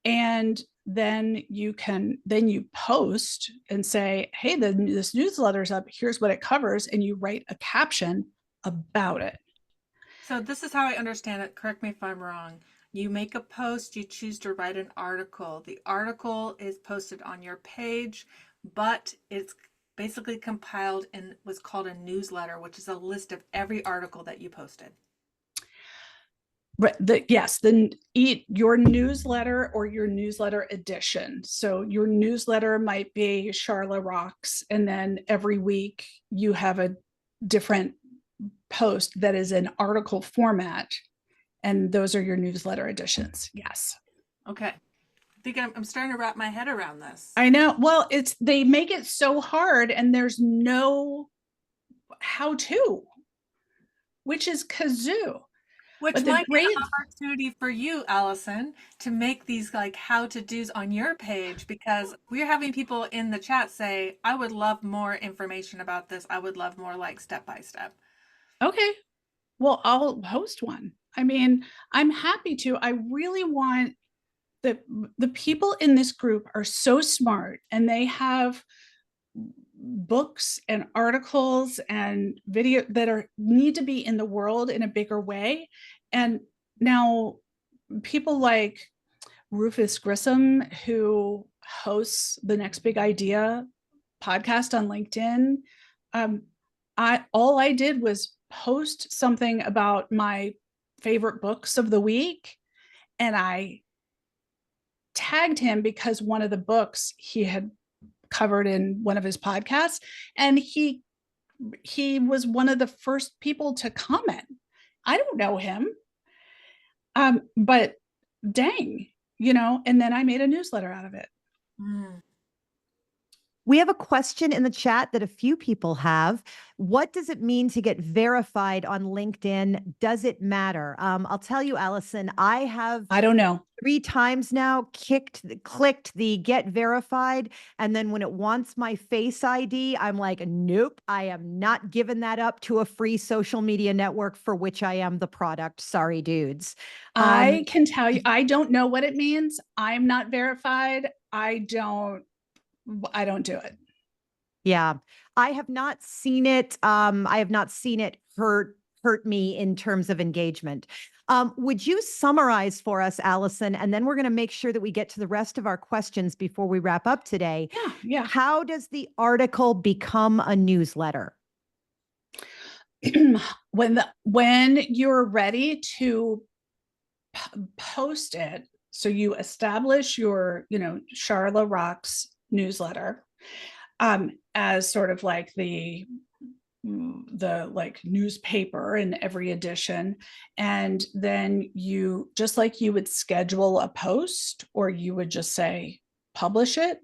And then you post and say, hey, this newsletter's up, here's what it covers, and you write a caption about it. So this is how I understand it. Correct me if I'm wrong. You make a post, you choose to write an article. The article is posted on your page, but it's basically compiled in what's called a newsletter, which is a list of every article that you posted. Yes, your newsletter or your newsletter edition. So your newsletter might be Sharla Rocks, and then every week you have a different post that is in article format, and those are your newsletter editions. Yes. Okay. I think I'm starting to wrap my head around this. I know. Well, they make it so hard, and there's no how-to, which is kazoo. Which might be an opportunity for you, Allison, to make these like how-to-dos on your page, because we're having people in the chat say, I would love more information about this. I would love more like step-by-step. Okay. Well, I'll host one. I mean, I'm happy to. I really want the people in this group are so smart, and they have books and articles and video that need to be in the world in a bigger way. And now people like Rufus Grissom, who hosts the Next Big Idea podcast on LinkedIn, all I did was post something about my favorite books of the week, and I tagged him because one of the books he had covered in one of his podcasts, and he was one of the first people to comment. I don't know him, but dang, and then I made a newsletter out of it. We have a question in the chat that a few people have. What does it mean to get verified on LinkedIn? Does it matter? I'll tell you, Allison, I don't know. 3 times now clicked the get verified. And then when it wants my face ID, I'm like, nope, I am not giving that up to a free social media network for which I am the product. Sorry, dudes. I can tell you, I don't know what it means. I'm not verified. I don't do it. Yeah, I have not seen it. I have not seen it hurt me in terms of engagement. Would you summarize for us, Allison? And then we're going to make sure that we get to the rest of our questions before we wrap up today. Yeah. How does the article become a newsletter? When you're ready to post it. So you establish your, Sharla Rocks newsletter as sort of like the like newspaper in every edition. And then you, just like you would schedule a post, or you would just say publish it,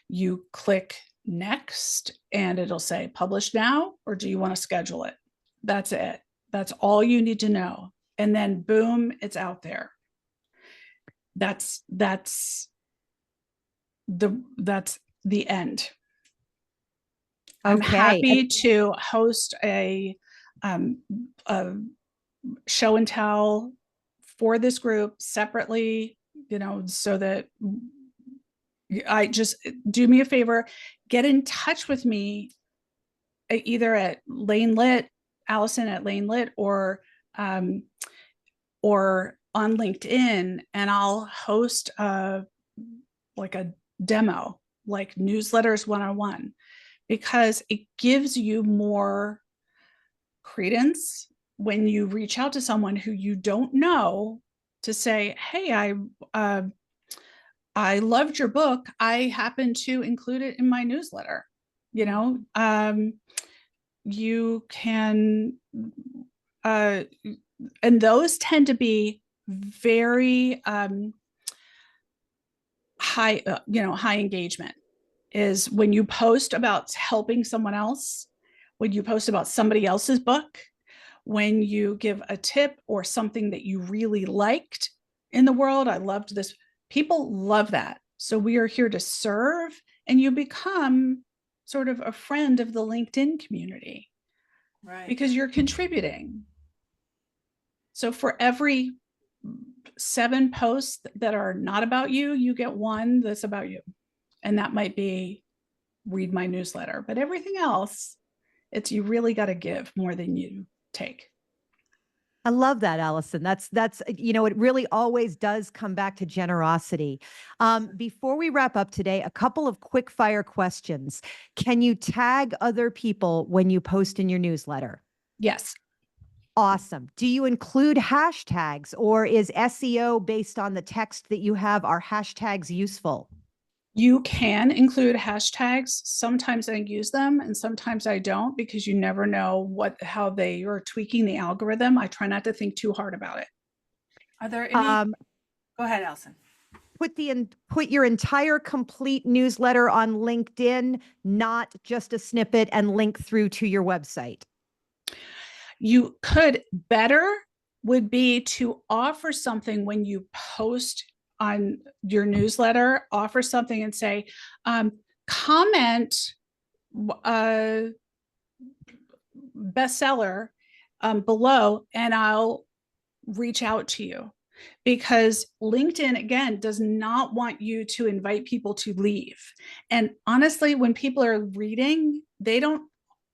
you click next and it'll say publish now, or do you want to schedule it? That's it. That's all you need to know. And then boom, it's out there. That's the end. I'm happy to host a show and tell for this group separately, so that I just, do me a favor, get in touch with me either at Lane Lit, Allison at Lane Lit, or on LinkedIn, and I'll host like a demo, like Newsletters 101, because it gives you more credence when you reach out to someone who you don't know to say, hey, I loved your book. I happen to include it in my newsletter. You can, and those tend to be very high, high engagement, is when you post about helping someone else, when you post about somebody else's book, when you give a tip or something that you really liked in the world. I loved this. People love that. So we are here to serve, and you become sort of a friend of the LinkedIn community, right? Because you're contributing. So for every 7 posts that are not about you, you get 1 that's about you. And that might be read my newsletter, but everything else, it's, you really got to give more than you take. I love that, Allison. That's, it really always does come back to generosity. Before we wrap up today, a couple of quick fire questions. Can you tag other people when you post in your newsletter? Yes. Awesome. Do you include hashtags, or is SEO based on the text that you have? Are hashtags useful? You can include hashtags. Sometimes I use them and sometimes I don't, because you never know how they are tweaking the algorithm. I try not to think too hard about it. Are there any? Go ahead, Allison. Put your entire complete newsletter on LinkedIn, not just a snippet, and link through to your website. You could, better would be to offer something when you post on your newsletter, offer something and say, comment bestseller below, and I'll reach out to you. Because LinkedIn, again, does not want you to invite people to leave. And honestly, when people are reading, they don't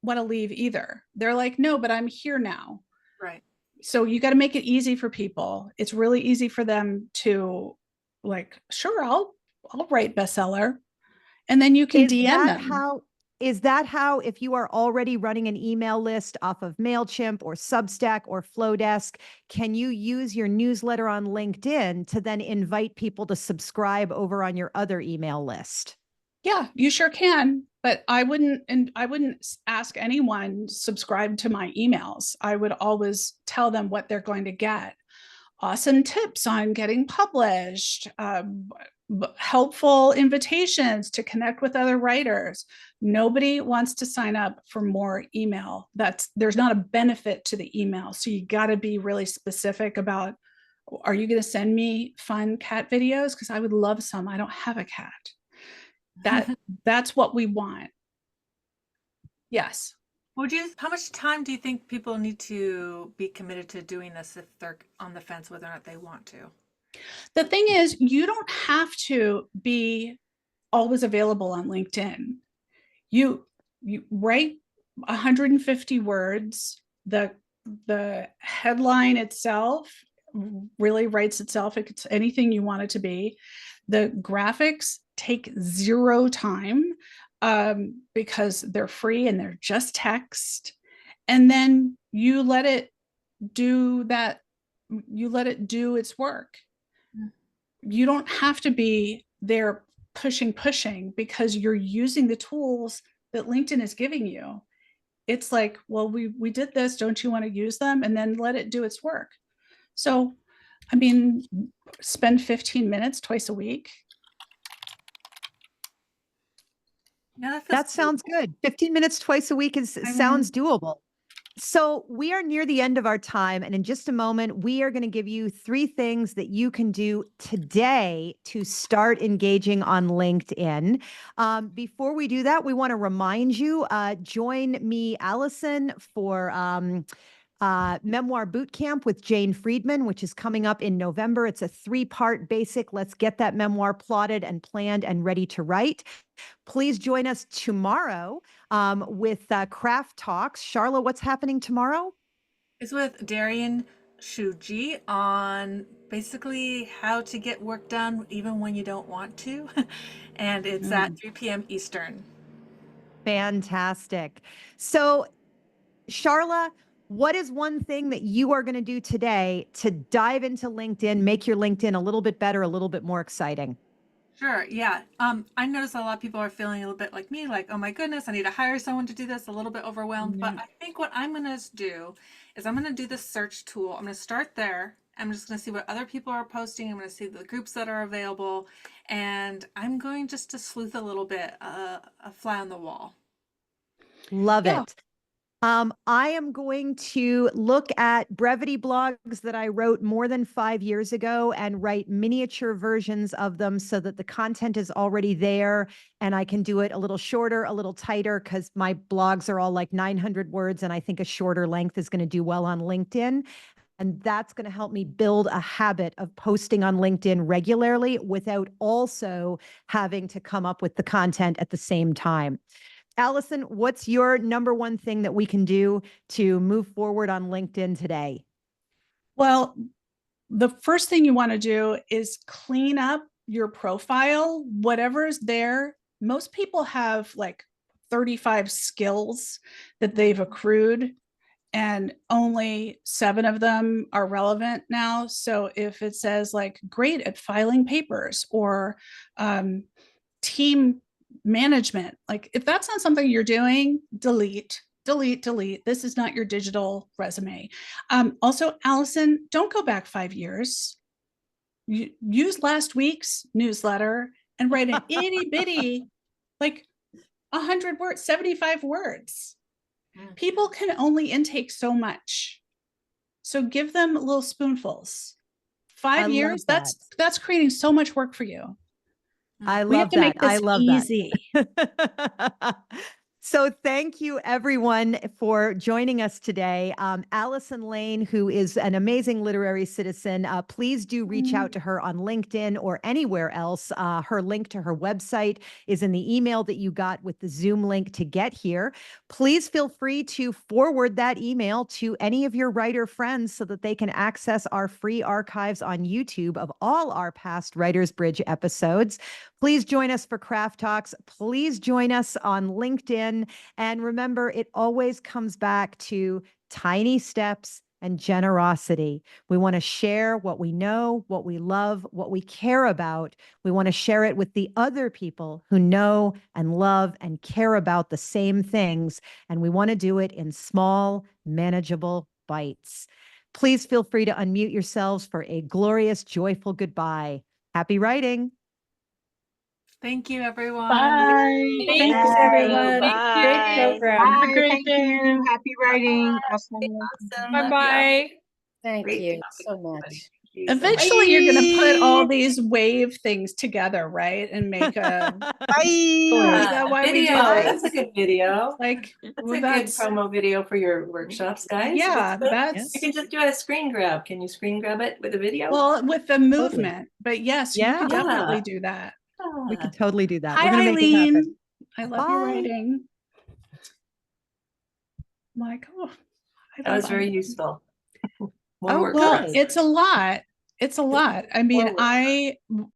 want to leave either. They're like, no, but I'm here now. Right. So you got to make it easy for people. It's really easy for them to, like, sure, I'll write bestseller. And then you can DM them. Is that how, if you are already running an email list off of MailChimp or Substack or Flowdesk, can you use your newsletter on LinkedIn to then invite people to subscribe over on your other email list? Yeah, you sure can. But I wouldn't ask anyone subscribe to my emails. I would always tell them what they're going to get. Awesome tips on getting published, helpful invitations to connect with other writers. Nobody wants to sign up for more email. There's not a benefit to the email. So you got to be really specific about, are you going to send me fun cat videos? Because I would love some. I don't have a cat. That's what we want. Yes. How much time do you think people need to be committed to doing this if they're on the fence whether or not they want to? The thing is, you don't have to be always available on LinkedIn. You write 150 words. The headline itself really writes itself. It's anything you want it to be. The graphics take 0 time because they're free and they're just text. And then you let it do its work. you don't have to be there pushing because you're using the tools that LinkedIn is giving you. It's like, well, we did this. Don't you want to use them? And then let it do its work. So, I mean, spend 15 minutes twice a week. Yeah, That sounds good. 15 minutes twice a week sounds doable. So we are near the end of our time. And in just a moment, we are going to give you 3 things that you can do today to start engaging on LinkedIn. Before we do that, we want to remind you, join me, Allison, for Memoir Bootcamp with Jane Friedman, which is coming up in November. It's a 3-part basic. Let's get that memoir plotted and planned and ready to write. Please join us tomorrow with Craft Talks. Sharla, what's happening tomorrow? It's with Darian Shuji on basically how to get work done even when you don't want to. And it's at 3 p.m. Eastern. Fantastic. So, Sharla, what is one thing that you are going to do today to dive into LinkedIn, make your LinkedIn a little bit better, a little bit more exciting? Sure, yeah. I notice a lot of people are feeling a little bit like me, like, oh my goodness, I need to hire someone to do this, a little bit overwhelmed. But I think what I'm going to do is I'm going to do the search tool. I'm going to start there. I'm just going to see what other people are posting. I'm going to see the groups that are available. And I'm going just to sleuth a little bit, a fly on the wall. Love it. I am going to look at brevity blogs that I wrote more than 5 years ago and write miniature versions of them so that the content is already there and I can do it a little shorter, a little tighter, because my blogs are all like 900 words and I think a shorter length is going to do well on LinkedIn. And that's going to help me build a habit of posting on LinkedIn regularly without also having to come up with the content at the same time. Allison, what's your number one thing that we can do to move forward on LinkedIn today? Well, the first thing you want to do is clean up your profile, whatever is there. Most people have like 35 skills that they've accrued, and only 7 of them are relevant now. So if it says like great at filing papers or team management, like if that's not something you're doing, delete. This is not your digital resume. Also, Allison, don't go back 5 years. Use last week's newsletter and write an itty bitty, like 100 words, 75 words. People can only intake so much. So give them little spoonfuls. 5 years, that's creating so much work for you. I We have love to make that. I this love easy. that. So thank you everyone for joining us today. Allison Lane, who is an amazing literary citizen, please do reach out to her on LinkedIn or anywhere else. Her link to her website is in the email that you got with the Zoom link to get here. Please feel free to forward that email to any of your writer friends so that they can access our free archives on YouTube of all our past Writer's Bridge episodes. Please join us for Craft Talks. Please join us on LinkedIn. And remember, it always comes back to tiny steps and generosity. We want to share what we know, what we love, what we care about. We want to share it with the other people who know and love and care about the same things. And we want to do it in small, manageable bites. Please feel free to unmute yourselves for a glorious, joyful goodbye. Happy writing. Thank you, everyone. Bye. Thanks, everyone. Bye. Great program. Have a great Thank day. you. Happy writing. Awesome. Bye-bye. Thank Great you job, so much. Thank you so much. Eventually, you're going to put all these wave things together, right? And make a Bye. Is that why we do Video. this? That's a good video. Like, That's well, a good promo video for your workshops, guys. yeah, You that's can just do a screen grab. Can you screen grab it with a video? well with the movement. But yes, you Yeah. could definitely do that. We could totally do that. Hi, We're going to make it happen. Eileen. I love your Bye. writing. Like, oh, That was very useful. More Oh, work good. for us. It's a lot. It's a lot. I mean, More work.